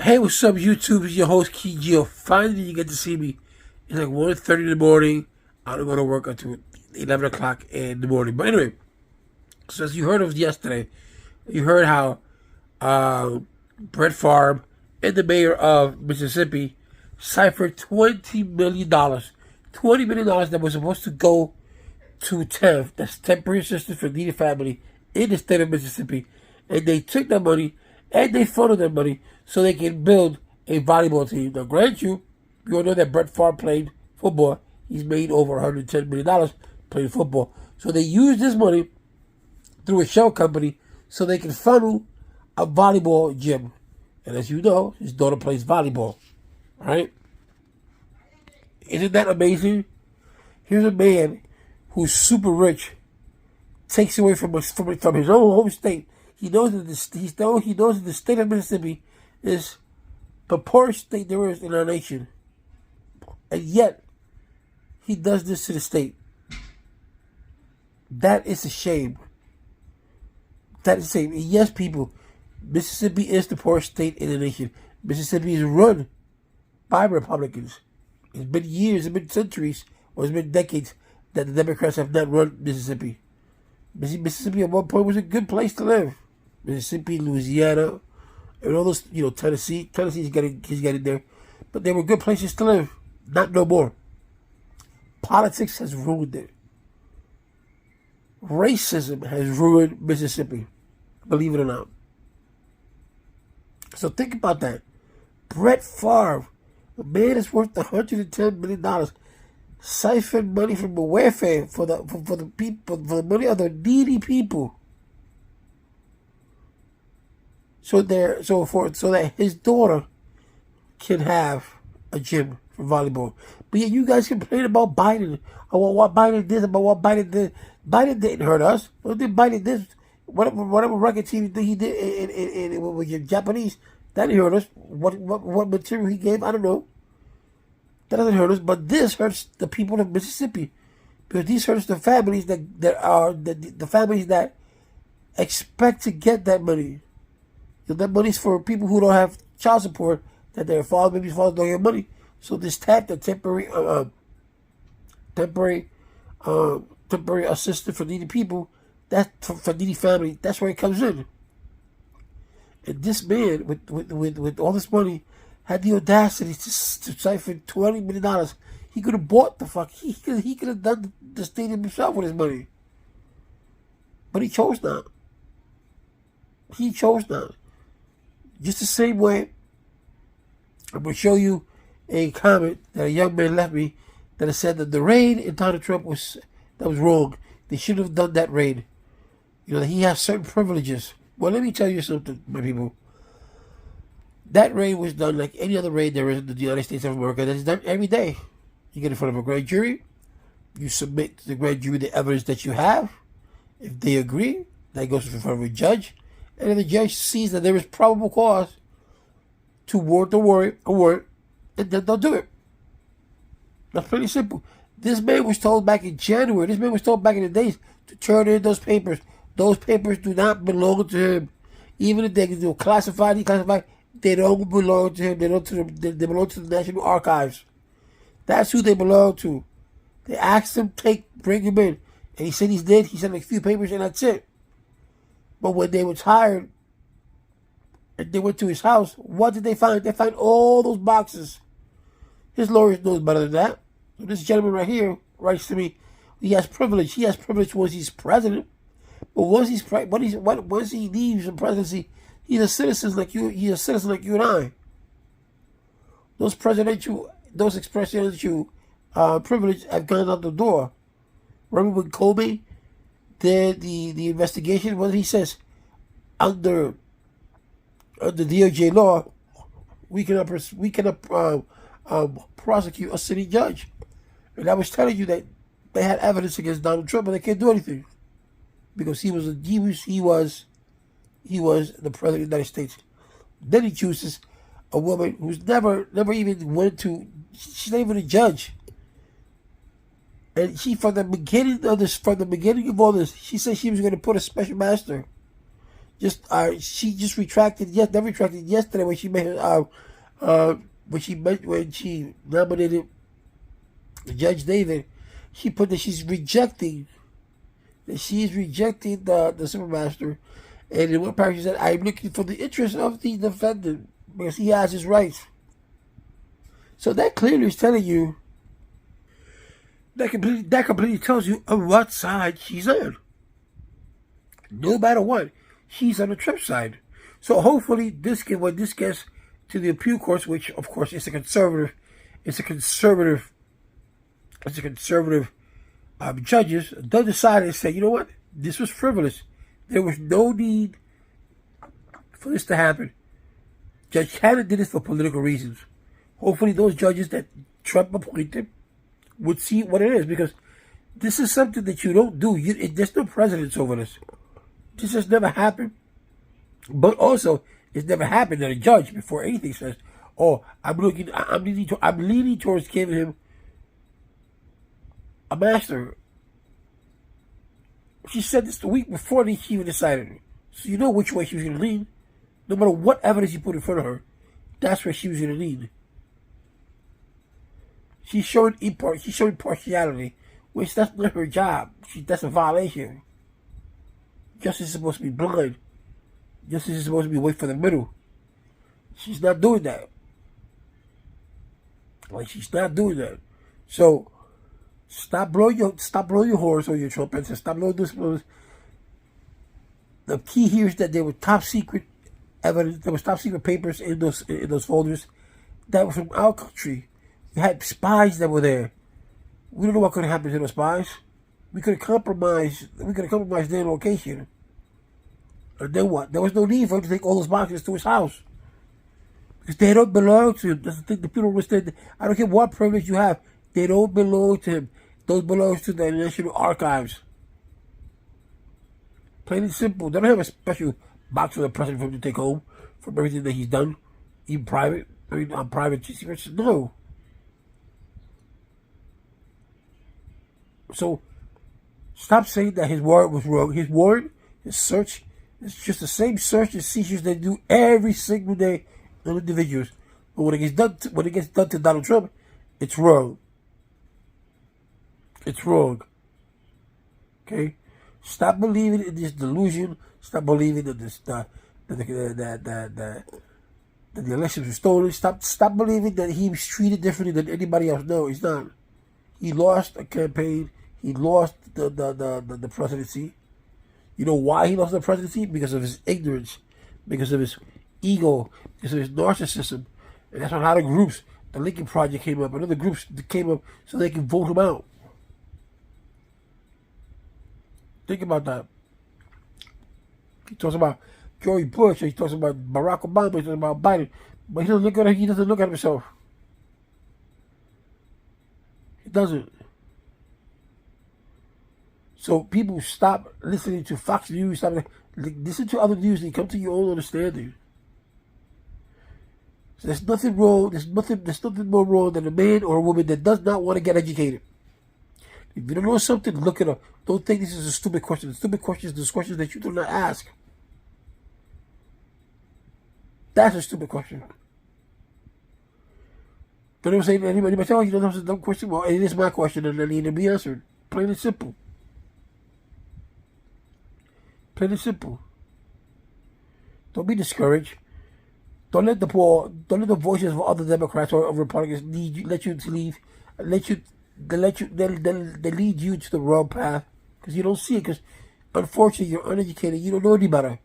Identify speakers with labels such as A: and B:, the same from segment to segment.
A: Hey, what's up, YouTube? It's your host, Key Geo. Finally, you get to see me. It's like 1:30 in the morning. I don't go to work until 11 o'clock in the morning. But anyway, so as you heard of yesterday, you heard how Brett Favre and the mayor of Mississippi ciphered $20 million. $20 million that was supposed to go to TEF, that's temporary assistance for needy family in the state of Mississippi. And they took that money and they funneled that money so they can build a volleyball team. Now, grant you all know that Brett Favre played football. He's made over $110 million playing football. So they used this money through a shell company so they can funnel a volleyball gym. And as you know, his daughter plays volleyball. Right? Isn't that amazing? Here's a man who's super rich, takes away from his own home state. He knows that the state of Mississippi is the poorest state there is in our nation, and yet he does this to the state. That is a shame. That is a shame. And yes, people, Mississippi is the poorest state in the nation. Mississippi is run by Republicans. It's been years, it's been centuries, or it's been decades that the Democrats have not run Mississippi. Mississippi at one point was a good place to live. Mississippi, Louisiana, and all those, Tennessee. Tennessee's getting there. But they were good places to live. Not no more. Politics has ruined it. Racism has ruined Mississippi. Believe it or not. So think about that. Brett Favre, a man that's worth $110 million, siphoned money from the welfare for the people, for the money of the needy people. So that his daughter can have a gym for volleyball. But yet you guys complain about Biden, about what Biden did, about what Biden did. Biden didn't hurt us. What did Biden did? Whatever record team he did with your Japanese, that didn't hurt us. What material he gave, I don't know. That doesn't hurt us, but this hurts the people of Mississippi, because these hurts the families the families that expect to get that money. That money's for people who don't have child support, that their father, maybe father don't get money. So this TAP, the temporary assistance for needy people, that's for needy family. That's where it comes in. And this man with all this money had the audacity to siphon $20 million. He could have bought the fuck. He could have done the stadium himself with his money. But he chose not. He chose not. Just the same way, I'm going to show you a comment that a young man left me that said that the raid in Donald Trump was wrong. They should have done that raid. That he has certain privileges. Well, let me tell you something, my people. That raid was done like any other raid there is in the United States of America. That is done every day. You get in front of a grand jury. You submit to the grand jury the evidence that you have. If they agree, that goes in front of a judge. And if the judge sees that there is probable cause to warrant a warrant, and then they'll do it. That's pretty simple. This man was told back in January, this man was told back in the days to turn in those papers. Those papers do not belong to him. Even if they do classified, declassified, they don't belong to him. They belong to the National Archives. That's who they belong to. They asked him, bring him in. And he said he did. He sent a few papers and that's it. But when they were tired and they went to his house, what did they find? They found all those boxes. His lawyers knows better than that. So this gentleman right here writes to me, he has privilege. He has privilege once he's president. But once he leaves the presidency, he's a citizen like you. He's a citizen like you and I. Those presidential privilege have gone out the door. Remember when Comey did the investigation? What he says, under DOJ law, we cannot prosecute a sitting judge. And I was telling you that they had evidence against Donald Trump, but they can't do anything because he was the president of the United States. Then he chooses a woman who's never even went to. She's not even a judge. And she, from the beginning of all this, she said she was going to put a special master She just retracted. Yes, never retracted yesterday when she made her when she nominated Judge David. She put that she's rejecting the Supermaster, and in one paragraph she said, "I'm looking for the interest of the defendant because he has his rights." So that clearly is telling you that completely tells you on what side she's on. No matter what, she's on the Trump side. So hopefully when this gets to the appeal courts, which of course is a conservative judges, they'll decide and say, you know what, this was frivolous. There was no need for this to happen. Judge Cannon did this for political reasons. Hopefully those judges that Trump appointed would see what it is, because this is something that you don't do. There's no precedence over this. This has never happened. But also, it's never happened that a judge, before anything, says, "Oh, I'm leaning towards giving him a master." She said this the week before she even decided. So you know which way she was going to lean. No matter what evidence you put in front of her, that's where she was going to lean. She's showing partiality, which that's not her job. That's a violation. Justice is supposed to be blind. Justice is supposed to be wait for the middle. She's not doing that. She's not doing that. So stop blowing your horns on your trumpets and stop blowing those blows. The key here is that there were top secret evidence. There was top secret papers in those folders that were from our country. We had spies that were there. We don't know what could have happened to those spies. We could have compromised their location. And then what? There was no need for him to take all those boxes to his house. Because they don't belong to him. That's the thing the people don't understand. I don't care what privilege you have. They don't belong to him. Those belong to the National Archives. Plain and simple. They don't have a special box for the president for him to take home from everything that he's done. Even private. On private secrets. No. So, stop saying that his warrant was wrong. His warrant, his search, is just the same search and seizures they do every single day on individuals. But when it gets done to Donald Trump, it's wrong. It's wrong. Okay? Stop believing in this delusion. Stop believing that the elections were stolen. Stop believing that he was treated differently than anybody else. No, he's not. He lost a campaign. He lost the presidency. You know why he lost the presidency? Because of his ignorance, because of his ego, because of his narcissism. And that's when a lot of groups, the Lincoln Project came up, and other groups came up so they can vote him out. Think about that. He talks about George Bush, he talks about Barack Obama, he talks about Biden, but he doesn't look at himself. He doesn't. So people stop listening to Fox News, stop listen to other news and come to your own understanding. So there's nothing wrong. There's nothing more wrong than a man or a woman that does not want to get educated. If you don't know something, look it up. Don't think this is a stupid question. The stupid question is those questions that you do not ask. That's a stupid question. You know what I'm saying? Anybody might tell you, know, that's a dumb question. Well, it is my question, and I need to be answered. Plain and simple. Plain and simple. Don't be discouraged. Don't let the voices of other Democrats or Republicans lead you to the wrong path because you don't see it. Because unfortunately, you're uneducated. You don't know any better.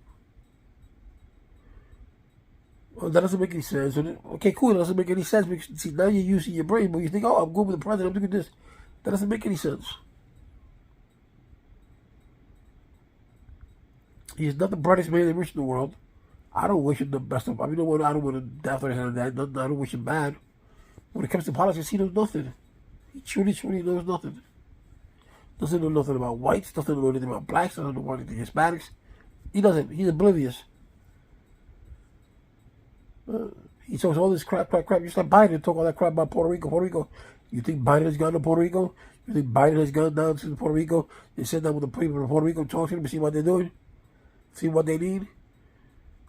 A: Well, that doesn't make any sense. Okay, cool. That doesn't make any sense because see now you're using your brain, but you think, oh, I'm going with the president. I'm doing this. That doesn't make any sense. He's not the brightest man in the world. I don't wish him the best of. I mean, I don't want to death or anything like that. I don't wish him bad. When it comes to politics, he knows nothing. He truly knows nothing. Doesn't know nothing about whites. Doesn't know anything about blacks. Doesn't know anything about Hispanics. He doesn't. He's oblivious. He talks all this crap. Just like Biden talk all that crap about Puerto Rico. You think Biden has gone to Puerto Rico? You think Biden has gone down to Puerto Rico? They sit down with the people of Puerto Rico, talk to them, see what they're doing, see what they need.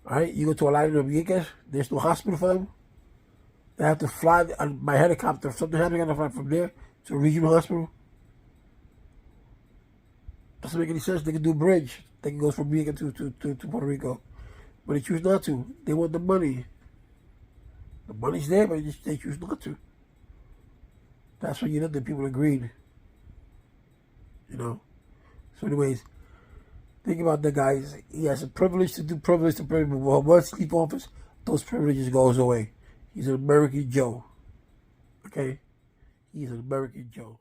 A: All right, you go to Aladdin Rodriguez, there's no hospital for them. They have to fly by helicopter. If something happens, they gotta fly from there to a regional hospital. Doesn't make any sense. They can do a bridge. They can go from Rica to Puerto Rico. But they choose not to. They want the money. The money's there, but they choose not to. That's when you know the people are greed. You know? So anyways, think about that, guys. He has a privilege to do privilege to privilege. But once he leaves office, those privileges goes away. He's an American Joe. Okay? He's an American Joe.